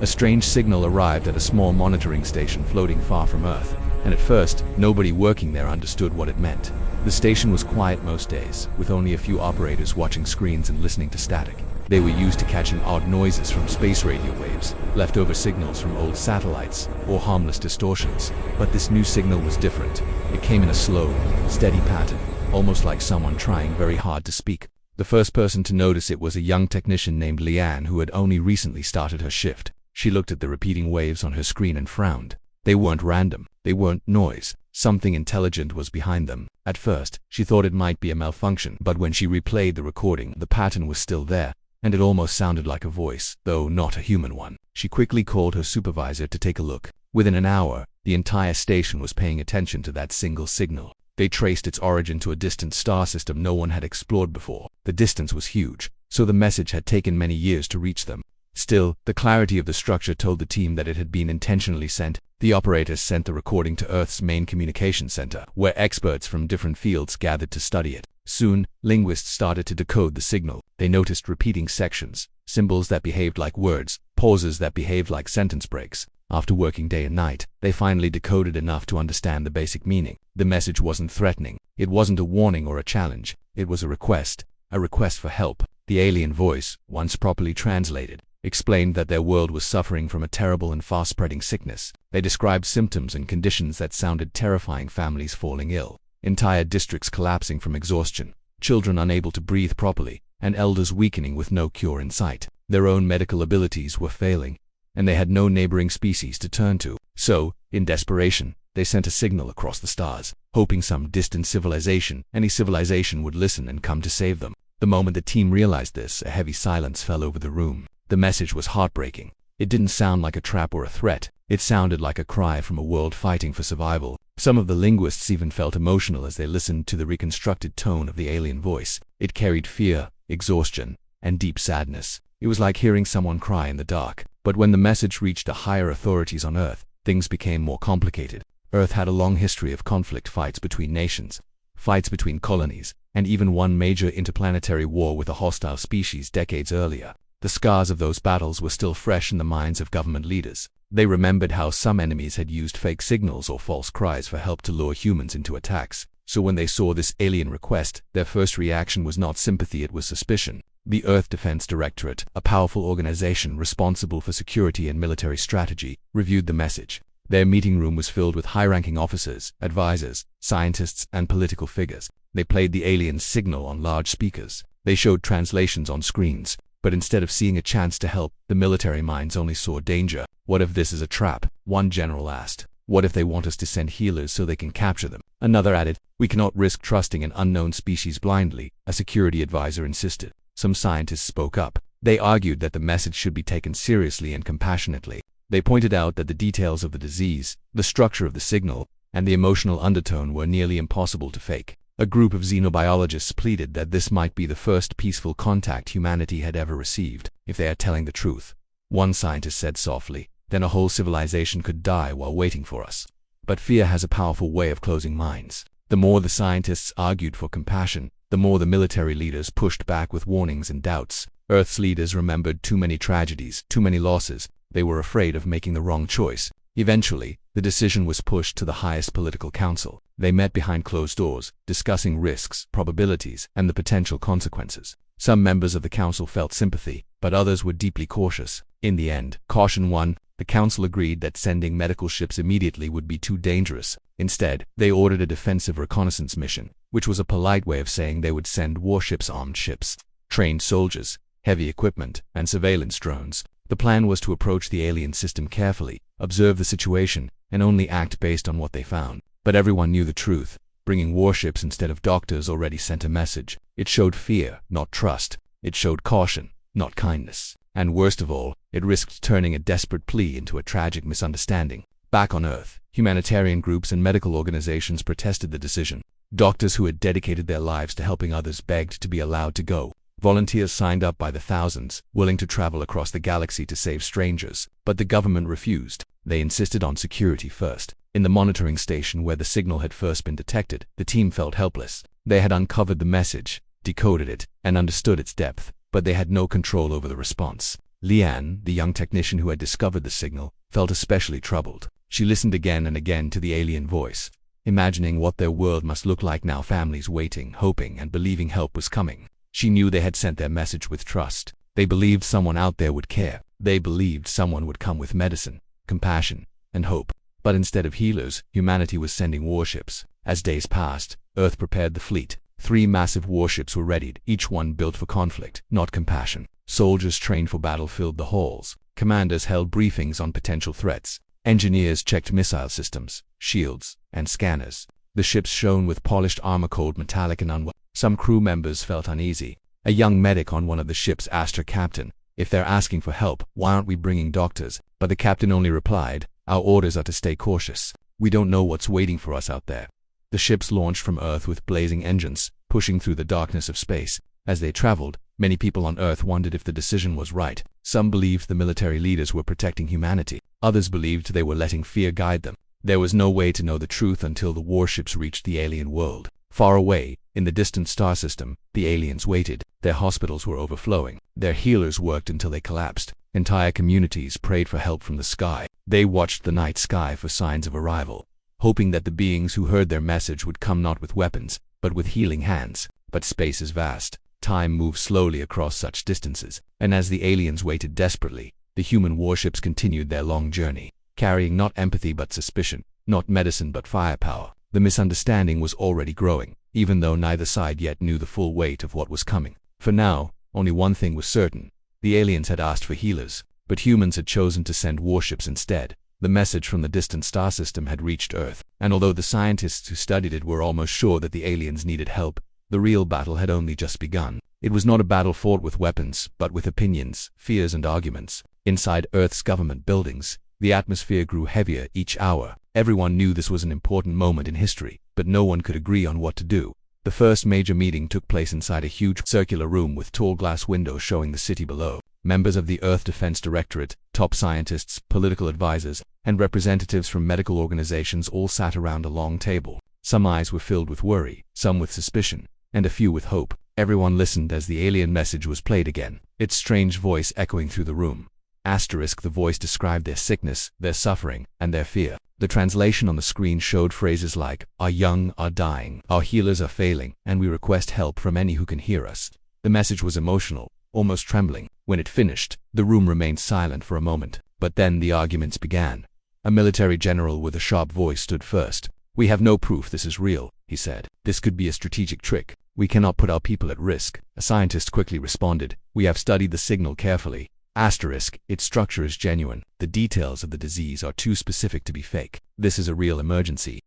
A strange signal arrived at a small monitoring station floating far from Earth, and at first, nobody working there understood what it meant. The station was quiet most days, with only a few operators watching screens and listening to static. They were used to catching odd noises from space radio waves, leftover signals from old satellites, or harmless distortions. But this new signal was different. It came in a slow, steady pattern, almost like someone trying very hard to speak. The first person to notice it was a young technician named Leanne who had only recently started her shift. She looked at the repeating waves on her screen and frowned. They weren't random. They weren't noise. Something intelligent was behind them. At first, she thought it might be a malfunction, but when she replayed the recording, the pattern was still there, and it almost sounded like a voice, though not a human one. She quickly called her supervisor to take a look. Within an hour, the entire station was paying attention to that single signal. They traced its origin to a distant star system no one had explored before. The distance was huge, so the message had taken many years to reach them. Still, the clarity of the structure told the team that it had been intentionally sent. The operators sent the recording to Earth's main communication center, where experts from different fields gathered to study it. Soon, linguists started to decode the signal. They noticed repeating sections, symbols that behaved like words, pauses that behaved like sentence breaks. After working day and night, they finally decoded enough to understand the basic meaning. The message wasn't threatening. It wasn't a warning or a challenge. It was a request for help. The alien voice, once properly translated, explained that their world was suffering from a terrible and fast-spreading sickness. They described symptoms and conditions that sounded terrifying: families falling ill, entire districts collapsing from exhaustion, children unable to breathe properly, and elders weakening with no cure in sight. Their own medical abilities were failing, and they had no neighboring species to turn to. So, in desperation, they sent a signal across the stars, hoping some distant civilization, any civilization, would listen and come to save them. The moment the team realized this, a heavy silence fell over the room. The message was heartbreaking. It didn't sound like a trap or a threat. It sounded like a cry from a world fighting for survival. Some of the linguists even felt emotional as they listened to the reconstructed tone of the alien voice. It carried fear, exhaustion, and deep sadness. It was like hearing someone cry in the dark. But when the message reached the higher authorities on Earth, things became more complicated. Earth had a long history of conflict, fights between nations, fights between colonies, and even one major interplanetary war with a hostile species decades earlier. The scars of those battles were still fresh in the minds of government leaders. They remembered how some enemies had used fake signals or false cries for help to lure humans into attacks. So when they saw this alien request, their first reaction was not sympathy, it was suspicion. The Earth Defense Directorate, a powerful organization responsible for security and military strategy, reviewed the message. Their meeting room was filled with high-ranking officers, advisors, scientists, and political figures. They played the alien's signal on large speakers. They showed translations on screens. But instead of seeing a chance to help, the military minds only saw danger. What if this is a trap? One general asked. What if they want us to send healers so they can capture them? Another added, we cannot risk trusting an unknown species blindly, a security advisor insisted. Some scientists spoke up. They argued that the message should be taken seriously and compassionately. They pointed out that the details of the disease, the structure of the signal, and the emotional undertone were nearly impossible to fake. A group of xenobiologists pleaded that this might be the first peaceful contact humanity had ever received. If they are telling the truth, one scientist said softly, then a whole civilization could die while waiting for us. But fear has a powerful way of closing minds. The more the scientists argued for compassion, the more the military leaders pushed back with warnings and doubts. Earth's leaders remembered too many tragedies, too many losses. They were afraid of making the wrong choice. Eventually, the decision was pushed to the highest political council. They met behind closed doors, discussing risks, probabilities, and the potential consequences. Some members of the council felt sympathy, but others were deeply cautious. In the end, caution won. The council agreed that sending medical ships immediately would be too dangerous. Instead, they ordered a defensive reconnaissance mission, which was a polite way of saying they would send warships, armed ships, trained soldiers, heavy equipment, and surveillance drones. The plan was to approach the alien system carefully, observe the situation, and only act based on what they found. But everyone knew the truth. Bringing warships instead of doctors already sent a message. It showed fear, not trust. It showed caution, not kindness. And worst of all, it risked turning a desperate plea into a tragic misunderstanding. Back on Earth, humanitarian groups and medical organizations protested the decision. Doctors who had dedicated their lives to helping others begged to be allowed to go. Volunteers signed up by the thousands, willing to travel across the galaxy to save strangers. But the government refused. They insisted on security first. In the monitoring station where the signal had first been detected, the team felt helpless. They had uncovered the message, decoded it, and understood its depth, but they had no control over the response. Lian, the young technician who had discovered the signal, felt especially troubled. She listened again and again to the alien voice, imagining what their world must look like now, families waiting, hoping, and believing help was coming. She knew they had sent their message with trust. They believed someone out there would care. They believed someone would come with medicine, compassion, and hope. But instead of healers, humanity was sending warships. As days passed, Earth prepared the fleet. 3 massive warships were readied, each one built for conflict, not compassion. Soldiers trained for battle filled the halls. Commanders held briefings on potential threats. Engineers checked missile systems, shields, and scanners. The ships shone with polished armor, cold, metallic, and unwell. Some crew members felt uneasy. A young medic on one of the ships asked her captain, "If they're asking for help, why aren't we bringing doctors?" But the captain only replied, "Our orders are to stay cautious. We don't know what's waiting for us out there." The ships launched from Earth with blazing engines, pushing through the darkness of space. As they traveled, many people on Earth wondered if the decision was right. Some believed the military leaders were protecting humanity. Others believed they were letting fear guide them. There was no way to know the truth until the warships reached the alien world. Far away, in the distant star system, the aliens waited. Their hospitals were overflowing. Their healers worked until they collapsed. Entire communities prayed for help from the sky. They watched the night sky for signs of arrival, hoping that the beings who heard their message would come not with weapons, but with healing hands. But space is vast. Time moves slowly across such distances, and as the aliens waited desperately, the human warships continued their long journey, carrying not empathy but suspicion, not medicine but firepower. The misunderstanding was already growing, even though neither side yet knew the full weight of what was coming. For now, only one thing was certain. The aliens had asked for healers, but humans had chosen to send warships instead. The message from the distant star system had reached Earth, and although the scientists who studied it were almost sure that the aliens needed help, the real battle had only just begun. It was not a battle fought with weapons, but with opinions, fears, and arguments. Inside Earth's government buildings, the atmosphere grew heavier each hour. Everyone knew this was an important moment in history, but no one could agree on what to do. The first major meeting took place inside a huge circular room with tall glass windows showing the city below. Members of the Earth Defense Directorate, top scientists, political advisors, and representatives from medical organizations all sat around a long table. Some eyes were filled with worry, some with suspicion, and a few with hope. Everyone listened as the alien message was played again, its strange voice echoing through the room. The voice described their sickness, their suffering, and their fear. The translation on the screen showed phrases like, "Our young are dying, our healers are failing, and we request help from any who can hear us." The message was emotional, almost trembling. When it finished, the room remained silent for a moment, but then the arguments began. A military general with a sharp voice stood first. "We have no proof this is real," he said. "This could be a strategic trick. We cannot put our people at risk." A scientist quickly responded, "We have studied the signal carefully. Its structure is genuine. The details of the disease are too specific to be fake. This is a real emergency."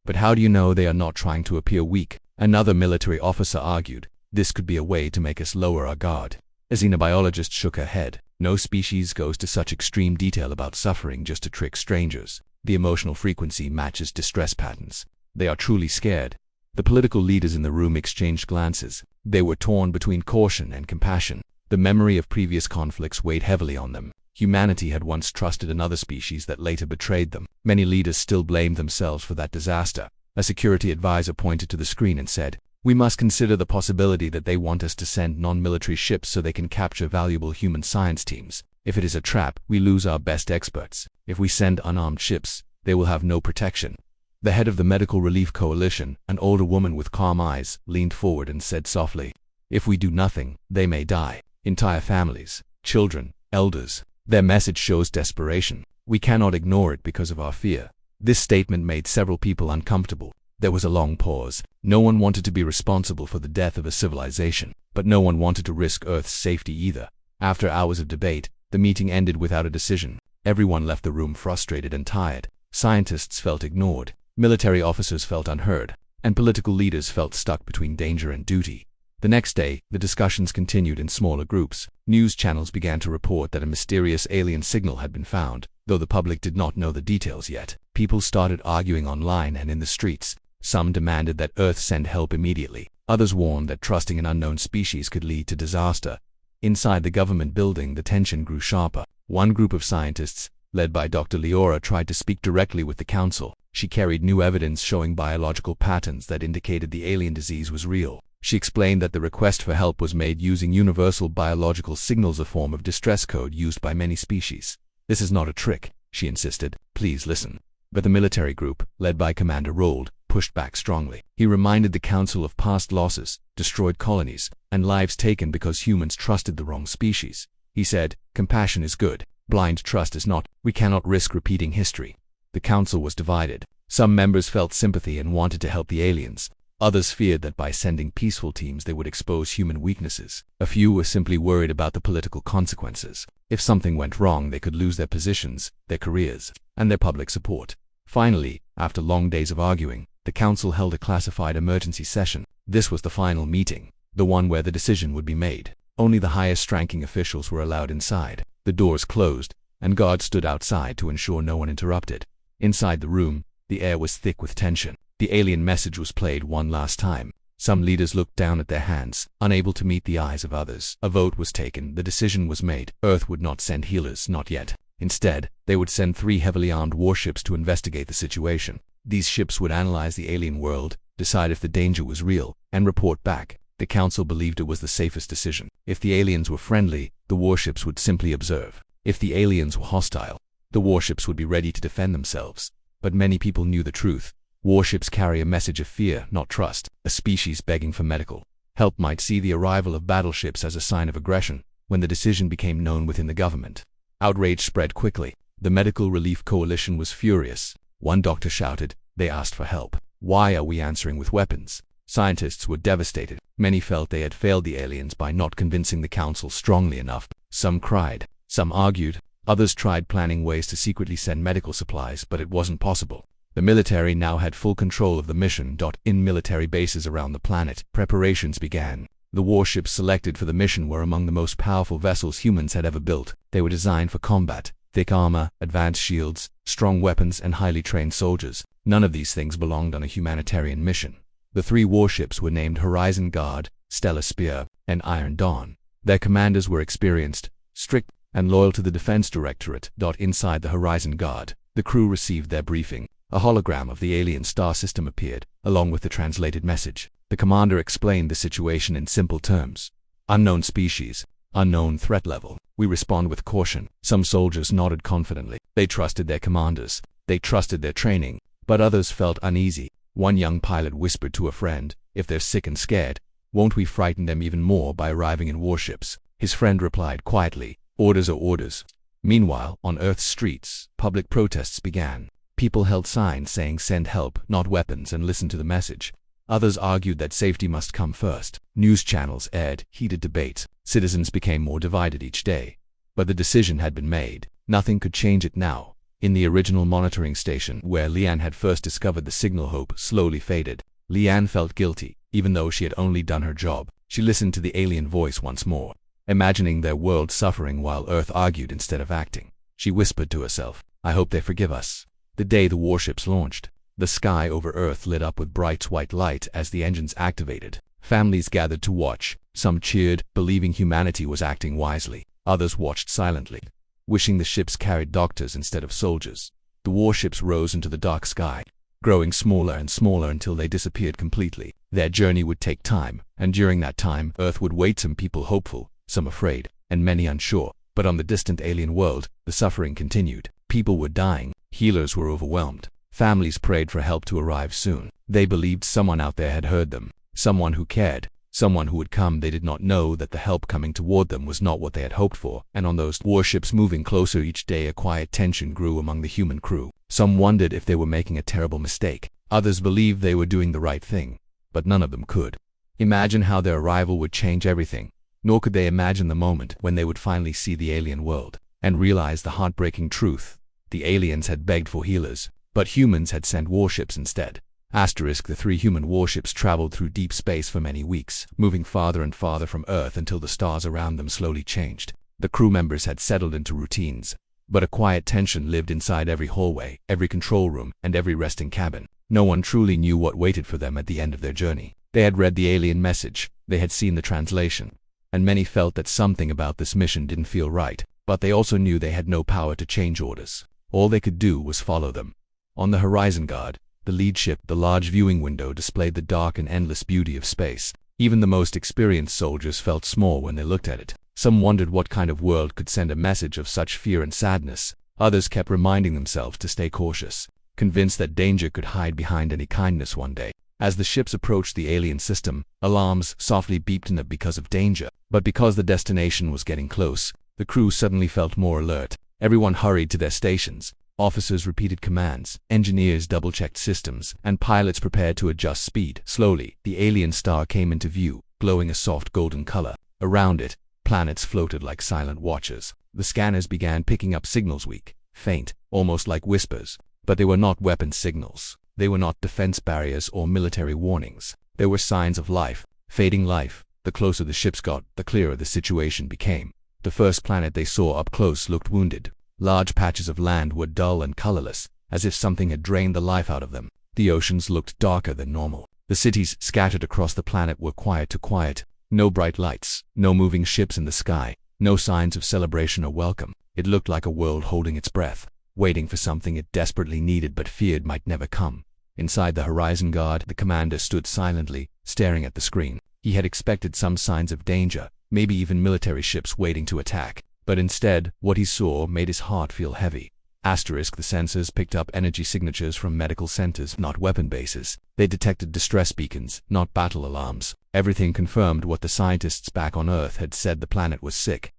"But how do you know they are not trying to appear weak?" Another military officer argued. "This could be a way to make us lower our guard." A xenobiologist shook her head. "No species goes to such extreme detail about suffering just to trick strangers. The emotional frequency matches distress patterns. They are truly scared." The political leaders in the room exchanged glances. They were torn between caution and compassion. The memory of previous conflicts weighed heavily on them. Humanity had once trusted another species that later betrayed them. Many leaders still blamed themselves for that disaster. A security advisor pointed to the screen and said, "We must consider the possibility that they want us to send non-military ships so they can capture valuable human science teams. If it is a trap, we lose our best experts. If we send unarmed ships, they will have no protection." The head of the Medical Relief Coalition, an older woman with calm eyes, leaned forward and said softly, "If we do nothing, they may die. Entire families, children, elders." Their message shows desperation. "We cannot ignore it because of our fear." This statement made several people uncomfortable. There was a long pause. No one wanted to be responsible for the death of a civilization, but no one wanted to risk Earth's safety either. After hours of debate, the meeting ended without a decision. Everyone left the room frustrated and tired. Scientists felt ignored, military officers felt unheard, and political leaders felt stuck between danger and duty. The next day, the discussions continued in smaller groups. News channels began to report that a mysterious alien signal had been found, though the public did not know the details yet. People started arguing online and in the streets. Some demanded that Earth send help immediately. Others warned that trusting an unknown species could lead to disaster. Inside the government building, the tension grew sharper. One group of scientists, led by Dr. Leora, tried to speak directly with the council. She carried new evidence showing biological patterns that indicated the alien disease was real. She explained that the request for help was made using universal biological signals, a form of distress code used by many species. "This is not a trick," she insisted. "Please listen." But the military group, led by Commander Rold, pushed back strongly. He reminded the council of past losses, destroyed colonies, and lives taken because humans trusted the wrong species. He said, "Compassion is good. Blind trust is not. We cannot risk repeating history." The council was divided. Some members felt sympathy and wanted to help the aliens. Others feared that by sending peaceful teams they would expose human weaknesses. A few were simply worried about the political consequences. If something went wrong, they could lose their positions, their careers, and their public support. Finally, after long days of arguing, the council held a classified emergency session. This was the final meeting, the one where the decision would be made. Only the highest-ranking officials were allowed inside. The doors closed, and guards stood outside to ensure no one interrupted. Inside the room, the air was thick with tension. The alien message was played one last time. Some leaders looked down at their hands, unable to meet the eyes of others. A vote was taken. The decision was made. Earth would not send healers, not yet. Instead, they would send 3 heavily armed warships to investigate the situation. These ships would analyze the alien world, decide if the danger was real, and report back. The council believed it was the safest decision. If the aliens were friendly, the warships would simply observe. If the aliens were hostile, the warships would be ready to defend themselves. But many people knew the truth. Warships carry a message of fear, not trust. A species begging for medical help might see the arrival of battleships as a sign of aggression. When the decision became known within the government, outrage spread quickly. The Medical Relief Coalition was furious. One doctor shouted, "They asked for help. Why are we answering with weapons?" Scientists were devastated. Many felt they had failed the aliens by not convincing the council strongly enough. Some cried, some argued, others tried planning ways to secretly send medical supplies, but it wasn't possible. The military now had full control of the mission. In military bases around the planet, preparations began. The warships selected for the mission were among the most powerful vessels humans had ever built. They were designed for combat. Thick armor, advanced shields, strong weapons, and highly trained soldiers. None of these things belonged on a humanitarian mission. The 3 warships were named Horizon Guard, Stellar Spear, and Iron Dawn. Their commanders were experienced, strict, and loyal to the Defense Directorate. Inside the Horizon Guard, the crew received their briefing. A hologram of the alien star system appeared, along with the translated message. The commander explained the situation in simple terms. "Unknown species, unknown threat level. We respond with caution." Some soldiers nodded confidently. They trusted their commanders. They trusted their training. But others felt uneasy. One young pilot whispered to a friend, "If they're sick and scared, won't we frighten them even more by arriving in warships?" His friend replied quietly, "Orders are orders." Meanwhile, on Earth's streets, public protests began. People held signs saying "Send help, not weapons, and listen to the message." Others argued that safety must come first. News channels aired heated debate. Citizens became more divided each day. But the decision had been made. Nothing could change it now. In the original monitoring station, where Leanne had first discovered the signal, hope slowly faded. Leanne felt guilty, even though she had only done her job. She listened to the alien voice once more, imagining their world suffering while Earth argued instead of acting. She whispered to herself, "I hope they forgive us." The day the warships launched, the sky over Earth lit up with bright white light as the engines activated. Families gathered to watch. Some cheered, believing humanity was acting wisely. Others watched silently, wishing the ships carried doctors instead of soldiers. The warships rose into the dark sky, growing smaller and smaller until they disappeared completely. Their journey would take time, and during that time, Earth would wait, some people hopeful, some afraid, and many unsure. But on the distant alien world, the suffering continued. People were dying. Healers were overwhelmed. Families prayed for help to arrive soon. They believed someone out there had heard them, someone who cared, someone who would come. They did not know that the help coming toward them was not what they had hoped for. And on those warships moving closer each day, a quiet tension grew among the human crew. Some wondered if they were making a terrible mistake. Others believed they were doing the right thing, but none of them could imagine how their arrival would change everything. Nor could they imagine the moment when they would finally see the alien world and realize the heartbreaking truth. The aliens had begged for healers, but humans had sent warships instead. The 3 human warships traveled through deep space for many weeks, moving farther and farther from Earth until the stars around them slowly changed. The crew members had settled into routines, but a quiet tension lived inside every hallway, every control room, and every resting cabin. No one truly knew what waited for them at the end of their journey. They had read the alien message, they had seen the translation, and many felt that something about this mission didn't feel right, but they also knew they had no power to change orders. All they could do was follow them. On the Horizon Guard, the lead ship, the large viewing window displayed the dark and endless beauty of space. Even the most experienced soldiers felt small when they looked at it. Some wondered what kind of world could send a message of such fear and sadness. Others kept reminding themselves to stay cautious, convinced that danger could hide behind any kindness one day. As the ships approached the alien system, alarms softly beeped in it because of danger. But because the destination was getting close, the crew suddenly felt more alert. Everyone hurried to their stations. Officers repeated commands, engineers double-checked systems, and pilots prepared to adjust speed. Slowly, the alien star came into view, glowing a soft golden color. Around it, planets floated like silent watchers. The scanners began picking up signals weak, faint, almost like whispers. But they were not weapon signals. They were not defense barriers or military warnings. They were signs of life, fading life. The closer the ships got, the clearer the situation became. The first planet they saw up close looked wounded. Large patches of land were dull and colorless, as if something had drained the life out of them. The oceans looked darker than normal. The cities scattered across the planet were quiet to quiet. No bright lights, no moving ships in the sky, no signs of celebration or welcome. It looked like a world holding its breath, waiting for something it desperately needed but feared might never come. Inside the Horizon Guard, the commander stood silently, staring at the screen. He had expected some signs of danger, maybe even military ships waiting to attack. But instead, what he saw made his heart feel heavy. The sensors picked up energy signatures from medical centers, not weapon bases. They detected distress beacons, not battle alarms. Everything confirmed what the scientists back on Earth had said: the planet was sick.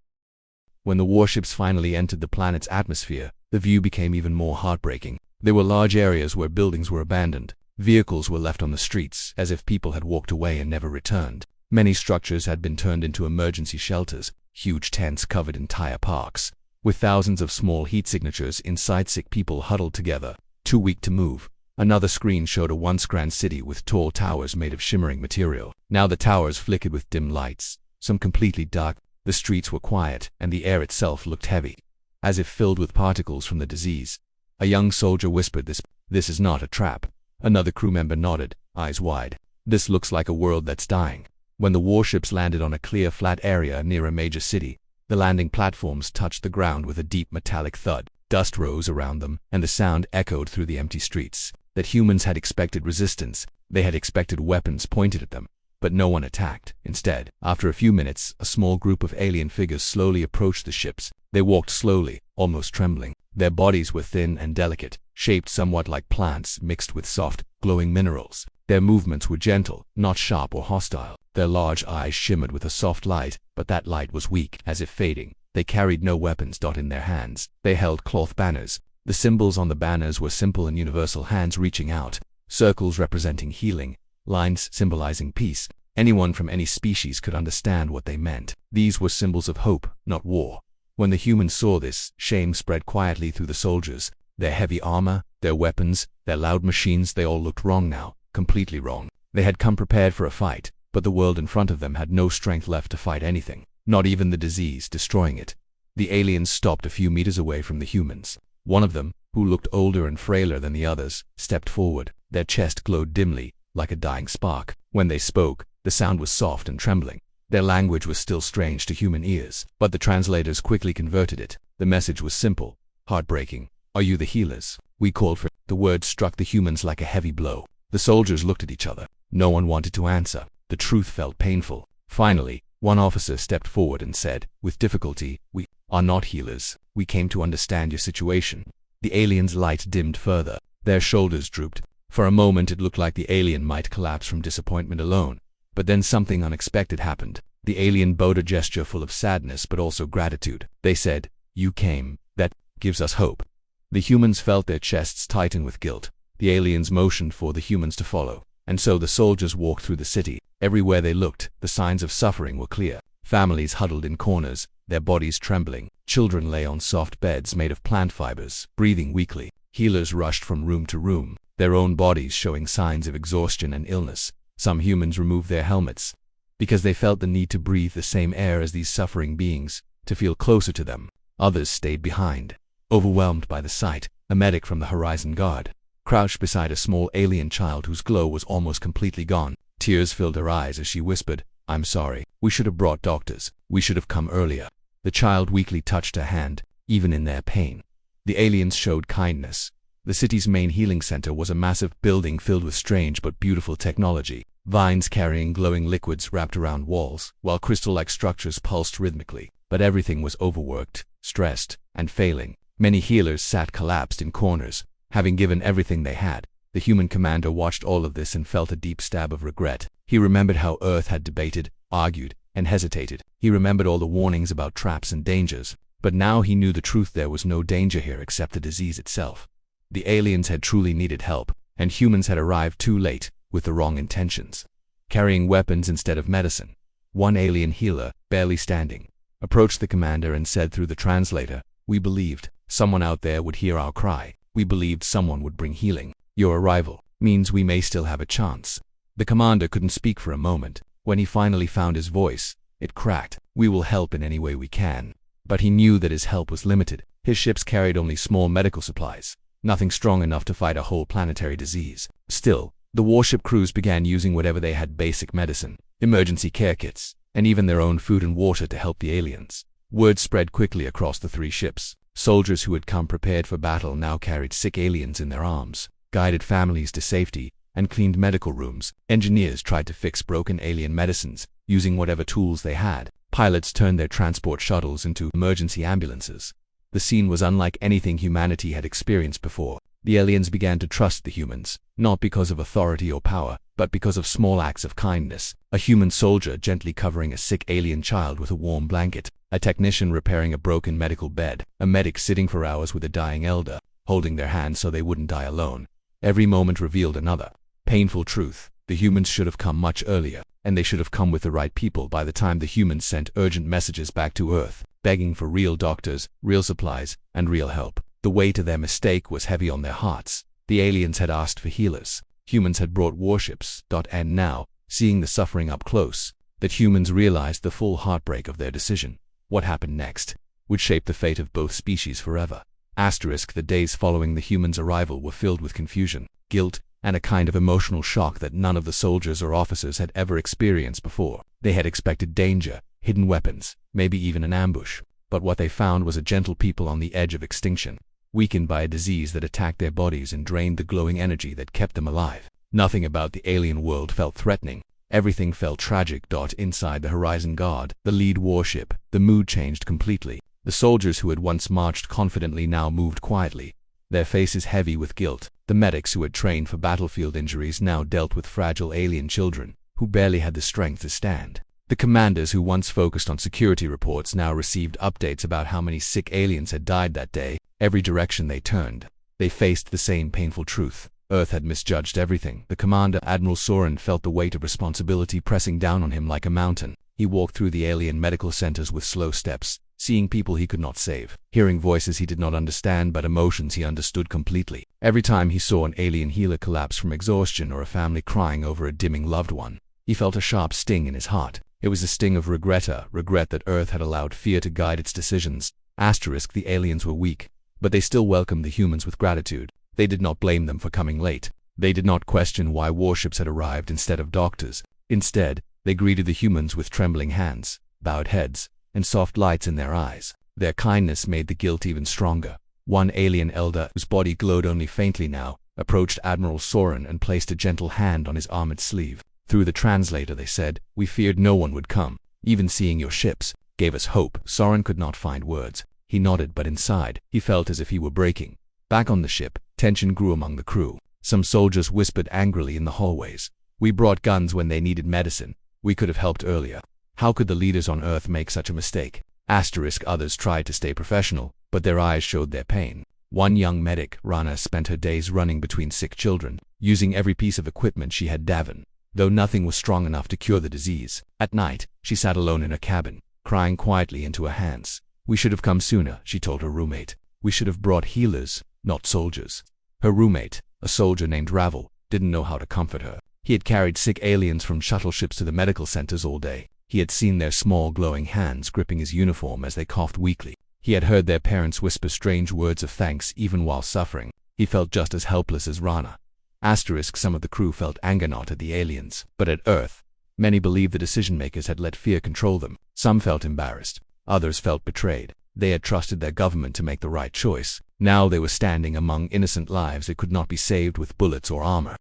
When the warships finally entered the planet's atmosphere, the view became even more heartbreaking. There were large areas where buildings were abandoned. Vehicles were left on the streets, as if people had walked away and never returned. Many structures had been turned into emergency shelters. Huge tents covered entire parks, with thousands of small heat signatures inside. Sick people huddled together, too weak to move. Another screen showed a once grand city with tall towers made of shimmering material. Now the towers flickered with dim lights, some completely dark. The streets were quiet, and the air itself looked heavy, as if filled with particles from the disease. A young soldier whispered, This is not a trap." Another crew member nodded, eyes wide. "This looks like a world that's dying." When the warships landed on a clear, flat area near a major city, the landing platforms touched the ground with a deep metallic thud. Dust rose around them, and the sound echoed through the empty streets. That humans had expected resistance. They had expected weapons pointed at them. But no one attacked. Instead, after a few minutes, a small group of alien figures slowly approached the ships. They walked slowly, almost trembling. Their bodies were thin and delicate, shaped somewhat like plants mixed with soft, glowing minerals. Their movements were gentle, not sharp or hostile. Their large eyes shimmered with a soft light, but that light was weak, as if fading. They carried no weapons in their hands. They held cloth banners. The symbols on the banners were simple and universal: hands reaching out, circles representing healing, lines symbolizing peace. Anyone from any species could understand what they meant. These were symbols of hope, not war. When the humans saw this, shame spread quietly through the soldiers. Their heavy armor, their weapons, their loud machines, they all looked wrong now, completely wrong. They had come prepared for a fight, but the world in front of them had no strength left to fight anything, not even the disease destroying it. The aliens stopped a few meters away from the humans. One of them, who looked older and frailer than the others, stepped forward. Their chest glowed dimly, like a dying spark. When they spoke, the sound was soft and trembling. Their language was still strange to human ears, but the translators quickly converted it. The message was simple, heartbreaking. "Are you the healers? We called for..." The words struck the humans like a heavy blow. The soldiers looked at each other. No one wanted to answer. The truth felt painful. Finally, one officer stepped forward and said, with difficulty, "We are not healers. We came to understand your situation." The aliens' light dimmed further. Their shoulders drooped. For a moment it looked like the alien might collapse from disappointment alone. But then something unexpected happened. The alien bowed a gesture full of sadness but also gratitude. They said, "You came. That gives us hope." The humans felt their chests tighten with guilt. The aliens motioned for the humans to follow. And so the soldiers walked through the city. Everywhere they looked, the signs of suffering were clear. Families huddled in corners, their bodies trembling. Children lay on soft beds made of plant fibers, breathing weakly. Healers rushed from room to room, their own bodies showing signs of exhaustion and illness. Some humans removed their helmets, because they felt the need to breathe the same air as these suffering beings, to feel closer to them. Others stayed behind, overwhelmed by the sight. A medic from the Horizon Guard crouched beside a small alien child whose glow was almost completely gone. Tears filled her eyes as she whispered, "I'm sorry. We should have brought doctors. We should have come earlier." The child weakly touched her hand, even in their pain. The aliens showed kindness. The city's main healing center was a massive building filled with strange but beautiful technology. Vines carrying glowing liquids wrapped around walls, while crystal-like structures pulsed rhythmically. But everything was overworked, stressed, and failing. Many healers sat collapsed in corners, having given everything they had. The human commander watched all of this and felt a deep stab of regret. He remembered how Earth had debated, argued, and hesitated. He remembered all the warnings about traps and dangers. But now he knew the truth: there was no danger here except the disease itself. The aliens had truly needed help, and humans had arrived too late, with the wrong intentions. Carrying weapons instead of medicine. One alien healer, barely standing, approached the commander and said through the translator, "We believed someone out there would hear our cry. We believed someone would bring healing. Your arrival means we may still have a chance." The commander couldn't speak for a moment. When he finally found his voice, it cracked. "We will help in any way we can." But he knew that his help was limited. His ships carried only small medical supplies, nothing strong enough to fight a whole planetary disease. Still, the warship crews began using whatever they had: basic medicine, emergency care kits, and even their own food and water to help the aliens. Word spread quickly across the 3 ships. Soldiers who had come prepared for battle now carried sick aliens in their arms, guided families to safety, and cleaned medical rooms. Engineers tried to fix broken alien medicines, using whatever tools they had. Pilots turned their transport shuttles into emergency ambulances. The scene was unlike anything humanity had experienced before. The aliens began to trust the humans, not because of authority or power, but because of small acts of kindness. A human soldier gently covering a sick alien child with a warm blanket, a technician repairing a broken medical bed, a medic sitting for hours with a dying elder, holding their hand so they wouldn't die alone. Every moment revealed another painful truth. The humans should have come much earlier, and they should have come with the right people. By the time the humans sent urgent messages back to Earth, begging for real doctors, real supplies, and real help, the weight of their mistake was heavy on their hearts. The aliens had asked for healers. Humans had brought warships. And now, seeing the suffering up close, that humans realized the full heartbreak of their decision. What happened next would shape the fate of both species forever. The days following the humans' arrival were filled with confusion, guilt, and a kind of emotional shock that none of the soldiers or officers had ever experienced before. They had expected danger, hidden weapons, maybe even an ambush. But what they found was a gentle people on the edge of extinction, weakened by a disease that attacked their bodies and drained the glowing energy that kept them alive. Nothing about the alien world felt threatening. Everything felt tragic. Inside the Horizon Guard, the lead warship, the mood changed completely. The soldiers who had once marched confidently now moved quietly, their faces heavy with guilt. The medics who had trained for battlefield injuries now dealt with fragile alien children, who barely had the strength to stand. The commanders who once focused on security reports now received updates about how many sick aliens had died that day. Every direction they turned, they faced the same painful truth. Earth had misjudged everything. The commander, Admiral Soren, felt the weight of responsibility pressing down on him like a mountain. He walked through the alien medical centers with slow steps, seeing people he could not save, hearing voices he did not understand but emotions he understood completely. Every time he saw an alien healer collapse from exhaustion or a family crying over a dimming loved one, he felt a sharp sting in his heart. It was a sting of regret that Earth had allowed fear to guide its decisions. The aliens were weak, but they still welcomed the humans with gratitude. They did not blame them for coming late. They did not question why warships had arrived instead of doctors. Instead, they greeted the humans with trembling hands, bowed heads, and soft lights in their eyes. Their kindness made the guilt even stronger. One alien elder, whose body glowed only faintly now, approached Admiral Soren and placed a gentle hand on his armored sleeve. Through the translator they said, "We feared no one would come. Even seeing your ships gave us hope." Soren could not find words. He nodded, but inside, he felt as if he were breaking. Back on the ship, tension grew among the crew. Some soldiers whispered angrily in the hallways, "We brought guns when they needed medicine. We could have helped earlier. How could the leaders on Earth make such a mistake?" Others tried to stay professional, but their eyes showed their pain. One young medic, Rana, spent her days running between sick children, using every piece of equipment she had Davin, though nothing was strong enough to cure the disease. At night, she sat alone in her cabin, crying quietly into her hands. "We should have come sooner," she told her roommate. "We should have brought healers, not soldiers." Her roommate, a soldier named Ravel, didn't know how to comfort her. He had carried sick aliens from shuttle ships to the medical centers all day. He had seen their small glowing hands gripping his uniform as they coughed weakly. He had heard their parents whisper strange words of thanks even while suffering. He felt just as helpless as Rana. Some of the crew felt anger not at the aliens, but at Earth. Many believed the decision-makers had let fear control them. Some felt embarrassed. Others felt betrayed. They had trusted their government to make the right choice. Now they were standing among innocent lives that could not be saved with bullets or armor.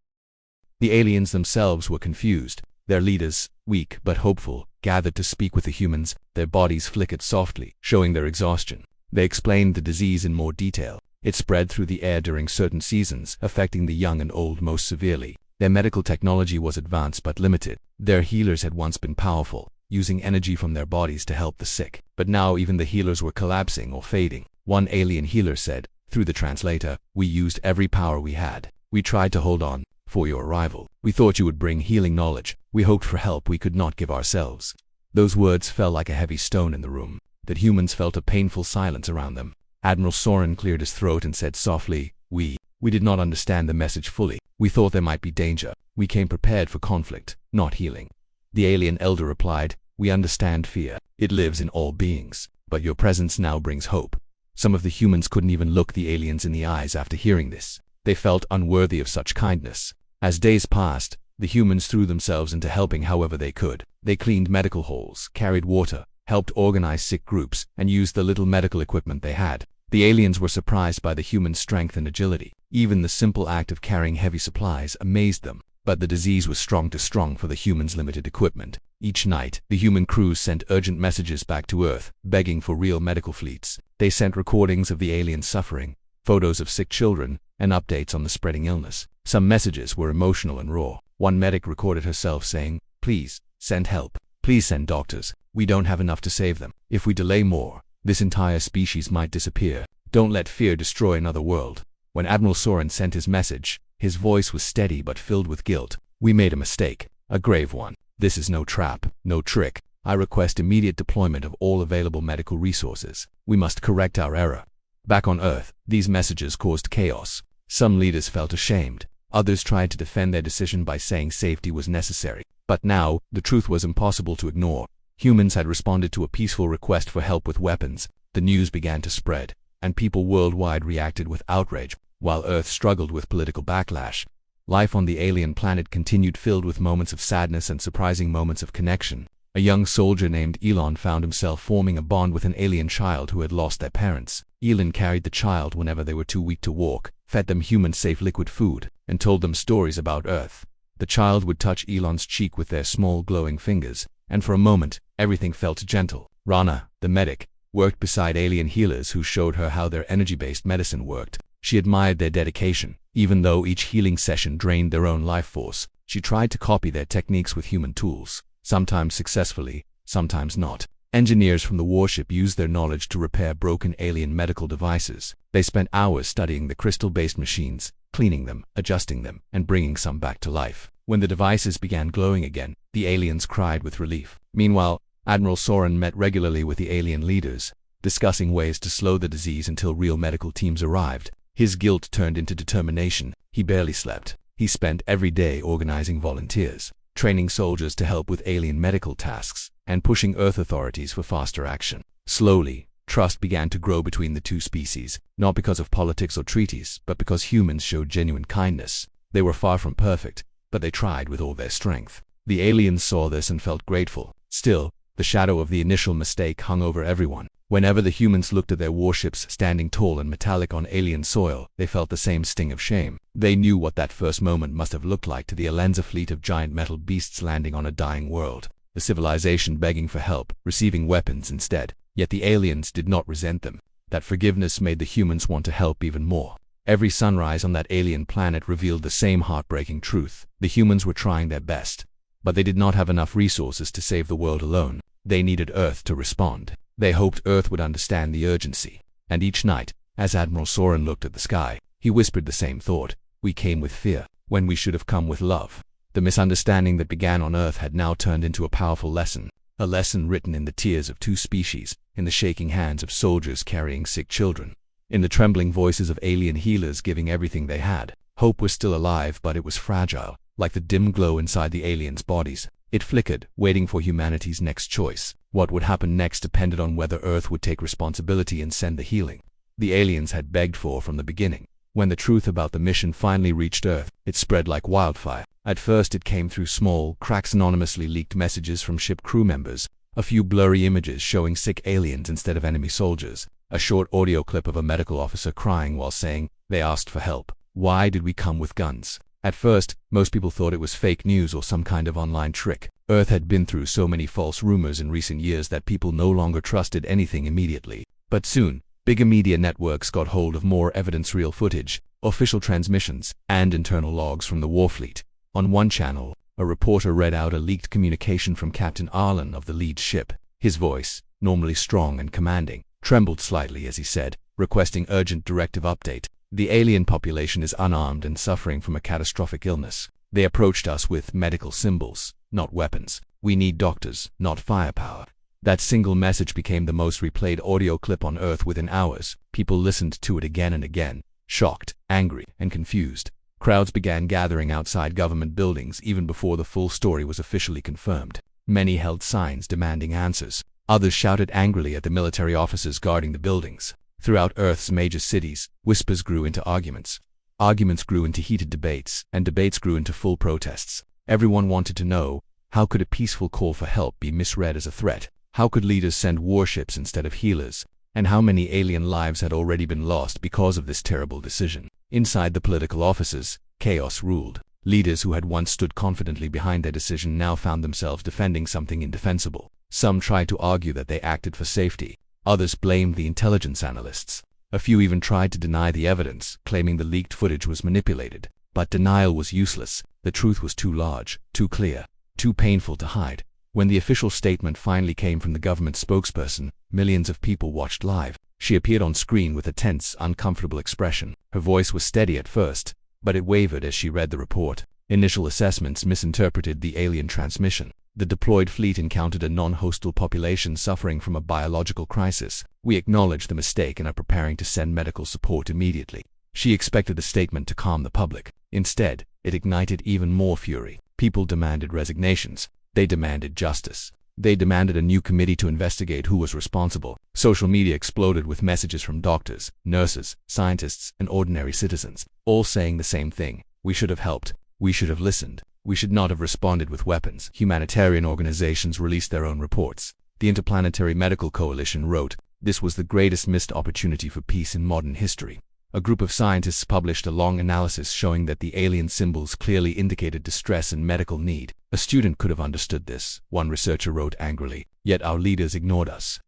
The aliens themselves were confused. Their leaders, weak but hopeful, gathered to speak with the humans. Their bodies flickered softly, showing their exhaustion. They explained the disease in more detail. It spread through the air during certain seasons, affecting the young and old most severely. Their medical technology was advanced but limited. Their healers had once been powerful, using energy from their bodies to help the sick. But now even the healers were collapsing or fading. One alien healer said, through the translator, "We used every power we had. We tried to hold on for your arrival. We thought you would bring healing knowledge. We hoped for help we could not give ourselves." Those words fell like a heavy stone in the room. The humans felt a painful silence around them. Admiral Soren cleared his throat and said softly, We did not understand the message fully. We thought there might be danger. We came prepared for conflict, not healing." The alien elder replied, "We understand fear. It lives in all beings. But your presence now brings hope." Some of the humans couldn't even look the aliens in the eyes after hearing this. They felt unworthy of such kindness. As days passed, the humans threw themselves into helping however they could. They cleaned medical halls, carried water, helped organize sick groups, and used the little medical equipment they had. The aliens were surprised by the human strength and agility. Even the simple act of carrying heavy supplies amazed them. But the disease was strong for the humans' limited equipment. Each night, the human crews sent urgent messages back to Earth, begging for real medical fleets. They sent recordings of the aliens' suffering, photos of sick children, and updates on the spreading illness. Some messages were emotional and raw. One medic recorded herself saying, "Please, send help. Please send doctors. We don't have enough to save them. If we delay more, this entire species might disappear. Don't let fear destroy another world." When Admiral Soren sent his message, his voice was steady but filled with guilt. "We made a mistake, a grave one. This is no trap, no trick. I request immediate deployment of all available medical resources. We must correct our error." Back on Earth, these messages caused chaos. Some leaders felt ashamed. Others tried to defend their decision by saying safety was necessary. But now, the truth was impossible to ignore. Humans had responded to a peaceful request for help with weapons. The news began to spread, and people worldwide reacted with outrage, while Earth struggled with political backlash. Life on the alien planet continued, filled with moments of sadness and surprising moments of connection. A young soldier named Elon found himself forming a bond with an alien child who had lost their parents. Elon carried the child whenever they were too weak to walk, fed them human-safe liquid food, and told them stories about Earth. The child would touch Elon's cheek with their small glowing fingers, and for a moment, everything felt gentle. Rana, the medic, worked beside alien healers who showed her how their energy-based medicine worked. She admired their dedication. Even though each healing session drained their own life force, she tried to copy their techniques with human tools, sometimes successfully, sometimes not. Engineers from the warship used their knowledge to repair broken alien medical devices. They spent hours studying the crystal-based machines, cleaning them, adjusting them, and bringing some back to life. When the devices began glowing again, the aliens cried with relief. Meanwhile, Admiral Soren met regularly with the alien leaders, discussing ways to slow the disease until real medical teams arrived. His guilt turned into determination. He barely slept. He spent every day organizing volunteers, training soldiers to help with alien medical tasks, and pushing Earth authorities for faster action. Slowly, trust began to grow between the two species, not because of politics or treaties, but because humans showed genuine kindness. They were far from perfect, but they tried with all their strength. The aliens saw this and felt grateful. Still, the shadow of the initial mistake hung over everyone. Whenever the humans looked at their warships standing tall and metallic on alien soil, they felt the same sting of shame. They knew what that first moment must have looked like to the Alenza fleet of giant metal beasts landing on a dying world. The civilization begging for help, receiving weapons instead. Yet the aliens did not resent them. That forgiveness made the humans want to help even more. Every sunrise on that alien planet revealed the same heartbreaking truth. The humans were trying their best, but they did not have enough resources to save the world alone. They needed Earth to respond. They hoped Earth would understand the urgency. And each night, as Admiral Soren looked at the sky, he whispered the same thought. We came with fear, when we should have come with love. The misunderstanding that began on Earth had now turned into a powerful lesson. A lesson written in the tears of two species, in the shaking hands of soldiers carrying sick children, in the trembling voices of alien healers giving everything they had. Hope was still alive, but it was fragile, like the dim glow inside the aliens' bodies. It flickered, waiting for humanity's next choice. What would happen next depended on whether Earth would take responsibility and send the healing the aliens had begged for from the beginning. When the truth about the mission finally reached Earth, it spread like wildfire. At first it came through small cracks, anonymously leaked messages from ship crew members, a few blurry images showing sick aliens instead of enemy soldiers, a short audio clip of a medical officer crying while saying, "They asked for help. Why did we come with guns?" At first, most people thought it was fake news or some kind of online trick. Earth had been through so many false rumors in recent years that people no longer trusted anything immediately. But soon, bigger media networks got hold of more evidence, real footage, official transmissions, and internal logs from the warfleet. On one channel, a reporter read out a leaked communication from Captain Arlen of the lead ship. His voice, normally strong and commanding, trembled slightly as he said, requesting urgent directive update. The alien population is unarmed and suffering from a catastrophic illness. They approached us with medical symbols, not weapons. We need doctors, not firepower. That single message became the most replayed audio clip on Earth within hours. People listened to it again and again, shocked, angry, and confused. Crowds began gathering outside government buildings even before the full story was officially confirmed. Many held signs demanding answers. Others shouted angrily at the military officers guarding the buildings. Throughout Earth's major cities, whispers grew into arguments. Arguments grew into heated debates, and debates grew into full protests. Everyone wanted to know, how could a peaceful call for help be misread as a threat? How could leaders send warships instead of healers? And how many alien lives had already been lost because of this terrible decision? Inside the political offices, chaos ruled. Leaders who had once stood confidently behind their decision now found themselves defending something indefensible. Some tried to argue that they acted for safety. Others blamed the intelligence analysts. A few even tried to deny the evidence, claiming the leaked footage was manipulated. But denial was useless. The truth was too large, too clear, too painful to hide. When the official statement finally came from the government spokesperson, millions of people watched live. She appeared on screen with a tense, uncomfortable expression. Her voice was steady at first, but it wavered as she read the report. Initial assessments misinterpreted the alien transmission. The deployed fleet encountered a non-hostile population suffering from a biological crisis. We acknowledge the mistake and are preparing to send medical support immediately. She expected the statement to calm the public. Instead, it ignited even more fury. People demanded resignations. They demanded justice. They demanded a new committee to investigate who was responsible. Social media exploded with messages from doctors, nurses, scientists, and ordinary citizens, all saying the same thing. We should have helped. We should have listened. We should not have responded with weapons. Humanitarian organizations released their own reports. The Interplanetary Medical Coalition wrote, "This was the greatest missed opportunity for peace in modern history." A group of scientists published a long analysis showing that the alien symbols clearly indicated distress and medical need. "A student could have understood this," one researcher wrote angrily, "yet our leaders ignored us."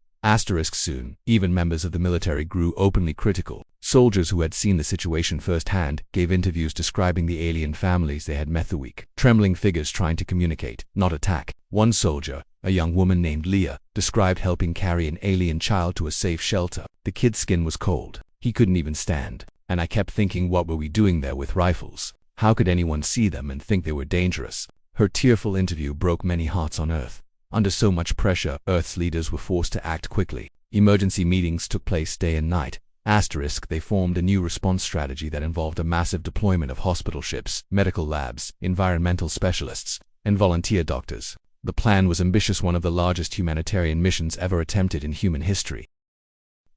Soon, even members of the military grew openly critical. Soldiers who had seen the situation firsthand gave interviews describing the alien families they had met the week. Trembling figures trying to communicate, not attack. One soldier, a young woman named Leah, described helping carry an alien child to a safe shelter. The kid's skin was cold. He couldn't even stand. And I kept thinking, what were we doing there with rifles? How could anyone see them and think they were dangerous? Her tearful interview broke many hearts on Earth. Under so much pressure, Earth's leaders were forced to act quickly. Emergency meetings took place day and night. They formed a new response strategy that involved a massive deployment of hospital ships, medical labs, environmental specialists, and volunteer doctors. The plan was ambitious, one of the largest humanitarian missions ever attempted in human history.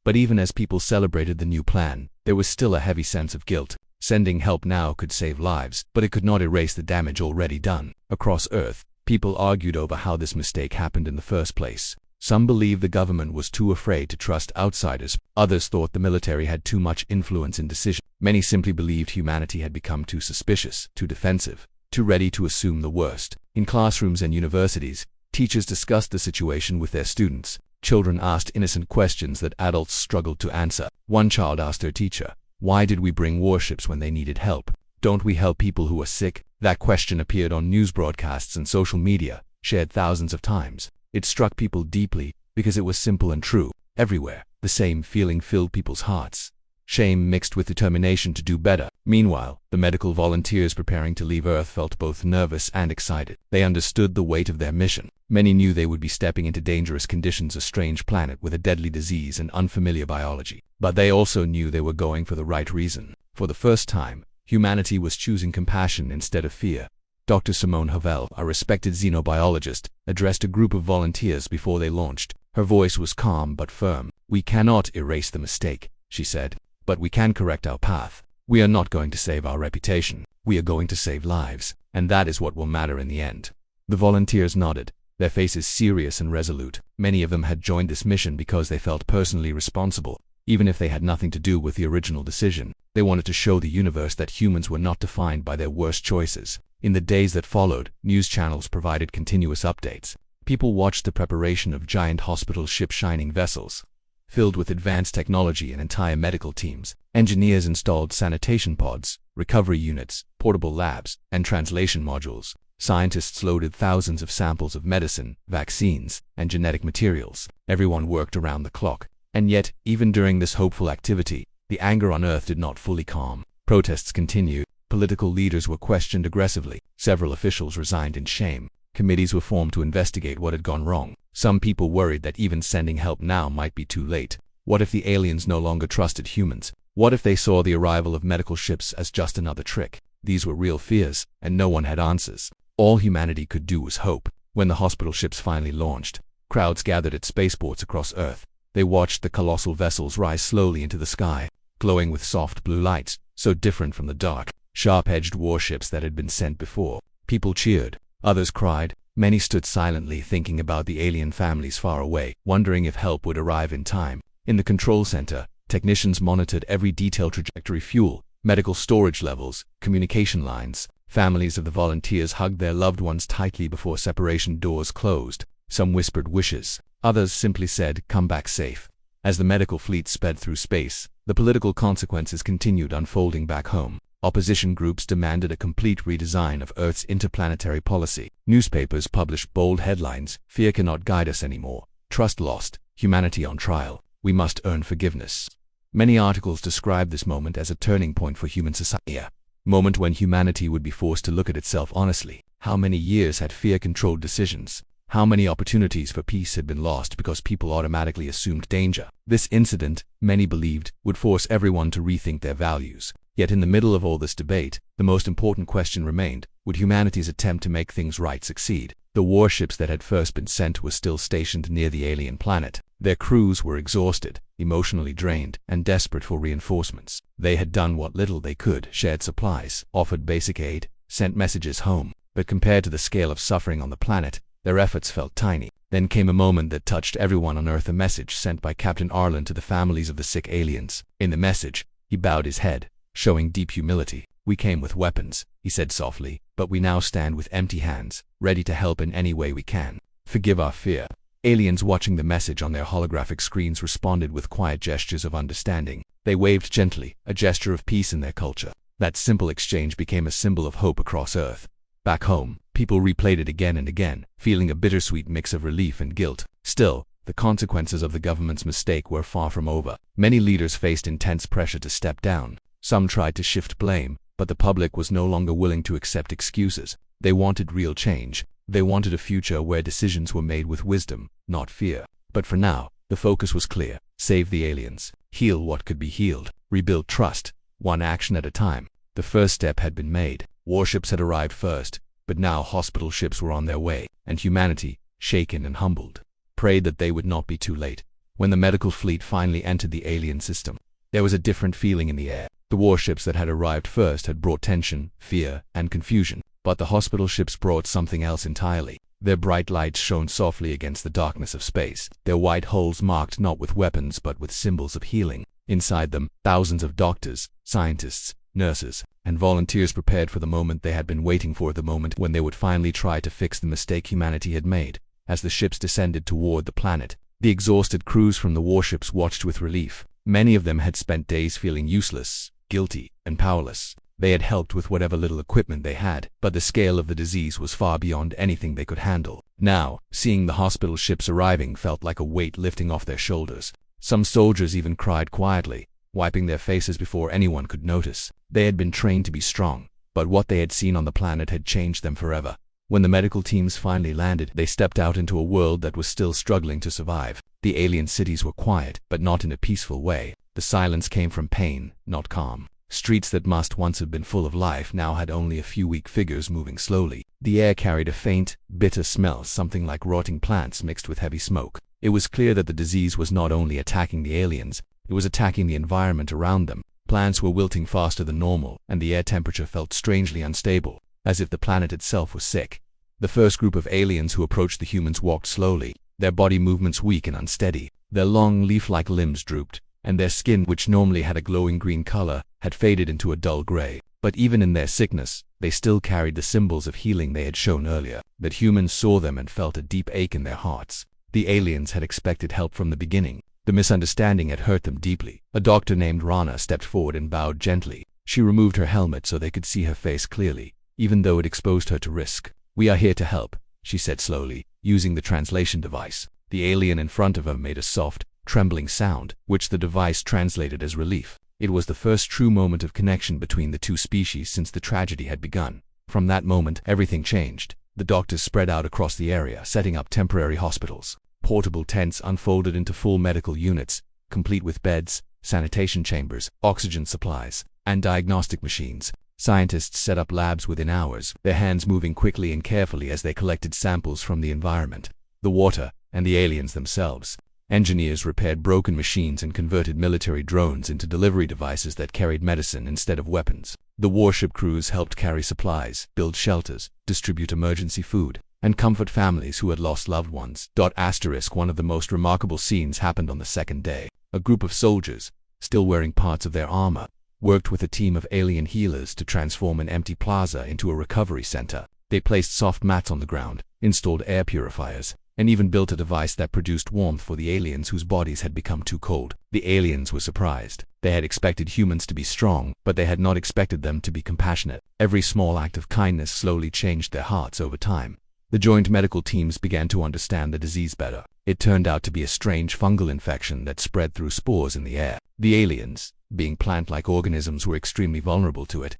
But even as people celebrated the new plan, there was still a heavy sense of guilt. Sending help now could save lives, but it could not erase the damage already done. Across Earth, people argued over how this mistake happened in the first place. Some believed the government was too afraid to trust outsiders. Others thought the military had too much influence in decisions. Many simply believed humanity had become too suspicious, too defensive, too ready to assume the worst. In classrooms and universities, teachers discussed the situation with their students. Children asked innocent questions that adults struggled to answer. One child asked their teacher, "Why did we bring warships when they needed help? Don't we help people who are sick?" That question appeared on news broadcasts and social media, shared thousands of times. It struck people deeply because it was simple and true. Everywhere, the same feeling filled people's hearts. Shame mixed with determination to do better. Meanwhile, the medical volunteers preparing to leave Earth felt both nervous and excited. They understood the weight of their mission. Many knew they would be stepping into dangerous conditions, a strange planet with a deadly disease and unfamiliar biology. But they also knew they were going for the right reason. For the first time, humanity was choosing compassion instead of fear. Dr. Simone Havel, a respected xenobiologist, addressed a group of volunteers before they launched. Her voice was calm but firm. "We cannot erase the mistake," she said, "but we can correct our path. We are not going to save our reputation. We are going to save lives, and that is what will matter in the end." The volunteers nodded, their faces serious and resolute. Many of them had joined this mission because they felt personally responsible, even if they had nothing to do with the original decision. They wanted to show the universe that humans were not defined by their worst choices. In the days that followed, news channels provided continuous updates. People watched the preparation of giant hospital ship shining vessels, filled with advanced technology and entire medical teams. Engineers installed sanitation pods, recovery units, portable labs, and translation modules. Scientists loaded thousands of samples of medicine, vaccines, and genetic materials. Everyone worked around the clock. And yet, even during this hopeful activity, the anger on Earth did not fully calm. Protests continued. Political leaders were questioned aggressively. Several officials resigned in shame. Committees were formed to investigate what had gone wrong. Some people worried that even sending help now might be too late. What if the aliens no longer trusted humans? What if they saw the arrival of medical ships as just another trick? These were real fears, and no one had answers. All humanity could do was hope. When the hospital ships finally launched, crowds gathered at spaceports across Earth. They watched the colossal vessels rise slowly into the sky, glowing with soft blue lights, so different from the dark, sharp-edged warships that had been sent before. People cheered. Others cried. Many stood silently thinking about the alien families far away, wondering if help would arrive in time. In the control center, technicians monitored every detail: trajectory, fuel, medical storage levels, communication lines. Families of the volunteers hugged their loved ones tightly before separation doors closed. Some whispered wishes. Others simply said, "Come back safe." As the medical fleet sped through space, the political consequences continued unfolding back home. Opposition groups demanded a complete redesign of Earth's interplanetary policy. Newspapers published bold headlines: "Fear cannot guide us anymore. Trust lost. Humanity on trial. We must earn forgiveness." Many articles described this moment as a turning point for human society. A moment when humanity would be forced to look at itself honestly. How many years had fear controlled decisions? How many opportunities for peace had been lost because people automatically assumed danger? This incident, many believed, would force everyone to rethink their values. Yet in the middle of all this debate, the most important question remained: would humanity's attempt to make things right succeed? The warships that had first been sent were still stationed near the alien planet. Their crews were exhausted, emotionally drained, and desperate for reinforcements. They had done what little they could: shared supplies, offered basic aid, sent messages home. But compared to the scale of suffering on the planet, their efforts felt tiny. Then came a moment that touched everyone on Earth: a message sent by Captain Arlen to the families of the sick aliens. In the message, he bowed his head, showing deep humility. "We came with weapons," he said softly, "but we now stand with empty hands, ready to help in any way we can. Forgive our fear." Aliens watching the message on their holographic screens responded with quiet gestures of understanding. They waved gently, a gesture of peace in their culture. That simple exchange became a symbol of hope across Earth. Back home, people replayed it again and again, feeling a bittersweet mix of relief and guilt. Still, the consequences of the government's mistake were far from over. Many leaders faced intense pressure to step down. Some tried to shift blame, but the public was no longer willing to accept excuses. They wanted real change. They wanted a future where decisions were made with wisdom, not fear. But for now, the focus was clear: save the aliens, heal what could be healed, rebuild trust, one action at a time. The first step had been made. Warships had arrived first, but now hospital ships were on their way, and humanity, shaken and humbled, prayed that they would not be too late. When the medical fleet finally entered the alien system, there was a different feeling in the air. The warships that had arrived first had brought tension, fear, and confusion, but the hospital ships brought something else entirely. Their bright lights shone softly against the darkness of space, their white hulls marked not with weapons but with symbols of healing. Inside them, thousands of doctors, scientists, nurses, and volunteers prepared for the moment they had been waiting for, the moment when they would finally try to fix the mistake humanity had made. As the ships descended toward the planet, the exhausted crews from the warships watched with relief. Many of them had spent days feeling useless, guilty, and powerless. They had helped with whatever little equipment they had, but the scale of the disease was far beyond anything they could handle. Now, seeing the hospital ships arriving felt like a weight lifting off their shoulders. Some soldiers even cried quietly, wiping their faces before anyone could notice. They had been trained to be strong, but what they had seen on the planet had changed them forever. When the medical teams finally landed, they stepped out into a world that was still struggling to survive. The alien cities were quiet, but not in a peaceful way. The silence came from pain, not calm. Streets that must once have been full of life now had only a few weak figures moving slowly. The air carried a faint, bitter smell, something like rotting plants mixed with heavy smoke. It was clear that the disease was not only attacking the aliens, it was attacking the environment around them. Plants were wilting faster than normal, and the air temperature felt strangely unstable, as if the planet itself was sick. The first group of aliens who approached the humans walked slowly, their body movements weak and unsteady. Their long leaf-like limbs drooped, and their skin, which normally had a glowing green color, had faded into a dull gray. But even in their sickness, they still carried the symbols of healing they had shown earlier. That humans saw them and felt a deep ache in their hearts. The aliens had expected help from the beginning. The misunderstanding had hurt them deeply. A doctor named Rana stepped forward and bowed gently. She removed her helmet so they could see her face clearly, even though it exposed her to risk. "We are here to help," she said slowly, using the translation device. The alien in front of her made a soft, trembling sound, which the device translated as relief. It was the first true moment of connection between the two species since the tragedy had begun. From that moment, everything changed. The doctors spread out across the area, setting up temporary hospitals. Portable tents unfolded into full medical units, complete with beds, sanitation chambers, oxygen supplies, and diagnostic machines. Scientists set up labs within hours, their hands moving quickly and carefully as they collected samples from the environment, the water, and the aliens themselves. Engineers repaired broken machines and converted military drones into delivery devices that carried medicine instead of weapons. The warship crews helped carry supplies, build shelters, distribute emergency food, and comfort families who had lost loved ones. One of the most remarkable scenes happened on the second day. A group of soldiers, still wearing parts of their armor, worked with a team of alien healers to transform an empty plaza into a recovery center. They placed soft mats on the ground, installed air purifiers, and even built a device that produced warmth for the aliens whose bodies had become too cold. The aliens were surprised. They had expected humans to be strong, but they had not expected them to be compassionate. Every small act of kindness slowly changed their hearts over time. The joint medical teams began to understand the disease better. It turned out to be a strange fungal infection that spread through spores in the air. The aliens, being plant-like organisms, were extremely vulnerable to it.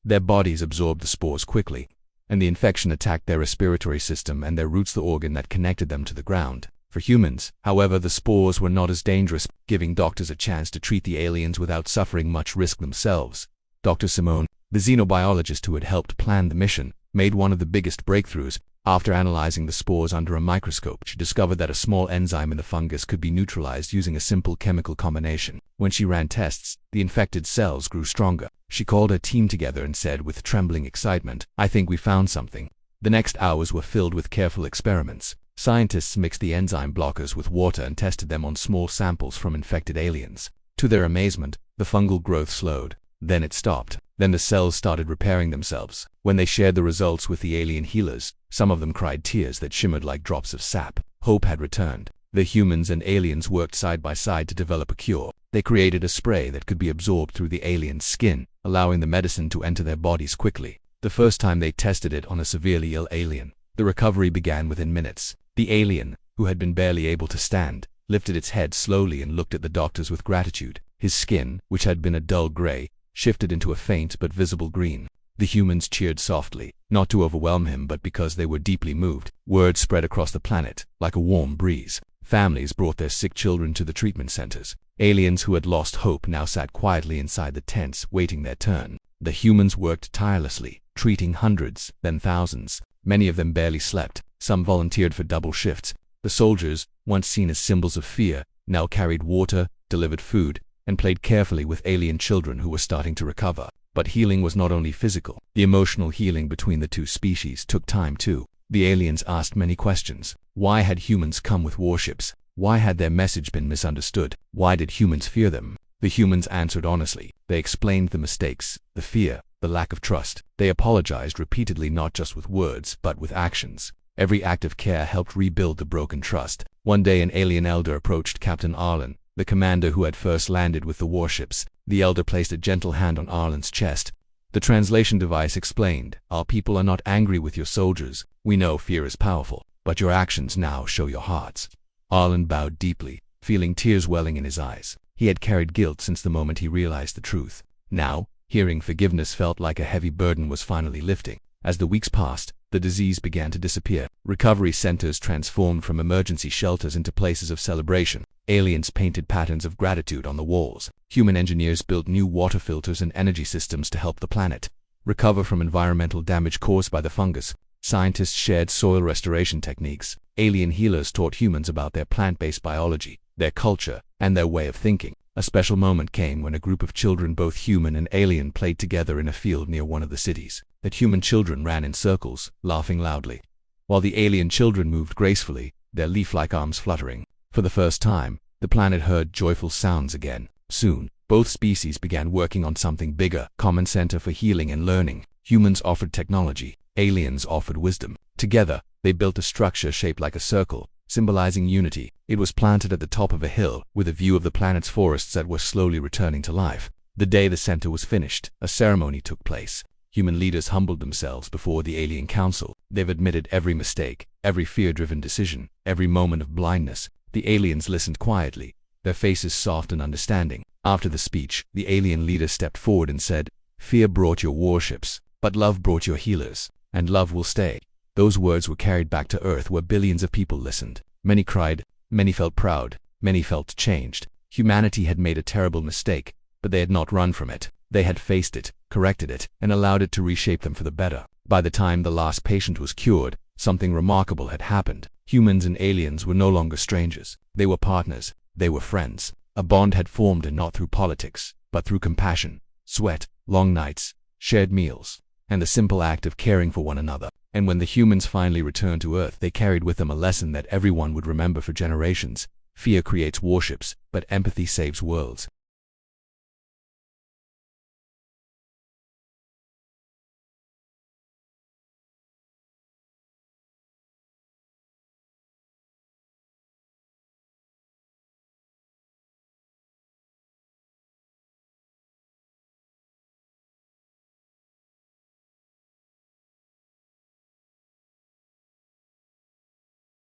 Their bodies absorbed the spores quickly, and the infection attacked their respiratory system and their roots, the organ that connected them to the ground. For humans, however, the spores were not as dangerous, giving doctors a chance to treat the aliens without suffering much risk themselves. Dr. Simone, the xenobiologist who had helped plan the mission, made one of the biggest breakthroughs. After analyzing the spores under a microscope, she discovered that a small enzyme in the fungus could be neutralized using a simple chemical combination. When she ran tests, the infected cells grew stronger. She called her team together and said with trembling excitement, "I think we found something." The next hours were filled with careful experiments. Scientists mixed the enzyme blockers with water and tested them on small samples from infected aliens. To their amazement, the fungal growth slowed. Then it stopped. Then the cells started repairing themselves. When they shared the results with the alien healers, some of them cried tears that shimmered like drops of sap. Hope had returned. The humans and aliens worked side by side to develop a cure. They created a spray that could be absorbed through the alien's skin, allowing the medicine to enter their bodies quickly. The first time they tested it on a severely ill alien, the recovery began within minutes. The alien, who had been barely able to stand, lifted its head slowly and looked at the doctors with gratitude. His skin, which had been a dull gray, shifted into a faint but visible green. The humans cheered softly, not to overwhelm him but because they were deeply moved. Word spread across the planet, like a warm breeze. Families brought their sick children to the treatment centers. Aliens who had lost hope now sat quietly inside the tents, waiting their turn. The humans worked tirelessly, treating hundreds, then thousands. Many of them barely slept. Some volunteered for double shifts. The soldiers, once seen as symbols of fear, now carried water, delivered food, and played carefully with alien children who were starting to recover. But healing was not only physical. The emotional healing between the two species took time too. The aliens asked many questions. Why had humans come with warships? Why had their message been misunderstood? Why did humans fear them? The humans answered honestly. They explained the mistakes, the fear, the lack of trust. They apologized repeatedly, not just with words, but with actions. Every act of care helped rebuild the broken trust. One day an alien elder approached Captain Arlen, the commander who had first landed with the warships. The elder placed a gentle hand on Arlen's chest. The translation device explained, "Our people are not angry with your soldiers. We know fear is powerful, but your actions now show your hearts." Arlen bowed deeply, feeling tears welling in his eyes. He had carried guilt since the moment he realized the truth. Now, hearing forgiveness felt like a heavy burden was finally lifting. As the weeks passed, the disease began to disappear. Recovery centers transformed from emergency shelters into places of celebration. Aliens painted patterns of gratitude on the walls. Human engineers built new water filters and energy systems to help the planet recover from environmental damage caused by the fungus. Scientists shared soil restoration techniques. Alien healers taught humans about their plant-based biology, their culture, and their way of thinking. A special moment came when a group of children, both human and alien, played together in a field near one of the cities. The human children ran in circles, laughing loudly, while the alien children moved gracefully, their leaf-like arms fluttering. For the first time, the The planet heard joyful sounds again. Soon, both species began working on something bigger, common center for healing and learning. Humans offered technology, aliens offered wisdom. Together, they built a structure shaped like a circle, symbolizing unity. It was planted at the top of a hill, with a view of the planet's forests that were slowly returning to life. The day the center was finished, a ceremony took place. Human leaders humbled themselves before the alien council. They've admitted every mistake, every fear-driven decision, every moment of blindness. The aliens listened quietly, their faces soft and understanding. After the speech, the alien leader stepped forward and said, "Fear brought your warships, but love brought your healers, and love will stay." Those words were carried back to Earth, where billions of people listened. Many cried, many felt proud, many felt changed. Humanity had made a terrible mistake, but they had not run from it. They had faced it, corrected it, and allowed it to reshape them for the better. By the time the last patient was cured, something remarkable had happened. Humans and aliens were no longer strangers. They were partners. They were friends. A bond had formed, and not through politics, but through compassion, sweat, long nights, shared meals, and the simple act of caring for one another. And when the humans finally returned to Earth, they carried with them a lesson that everyone would remember for generations. Fear creates warships, but empathy saves worlds.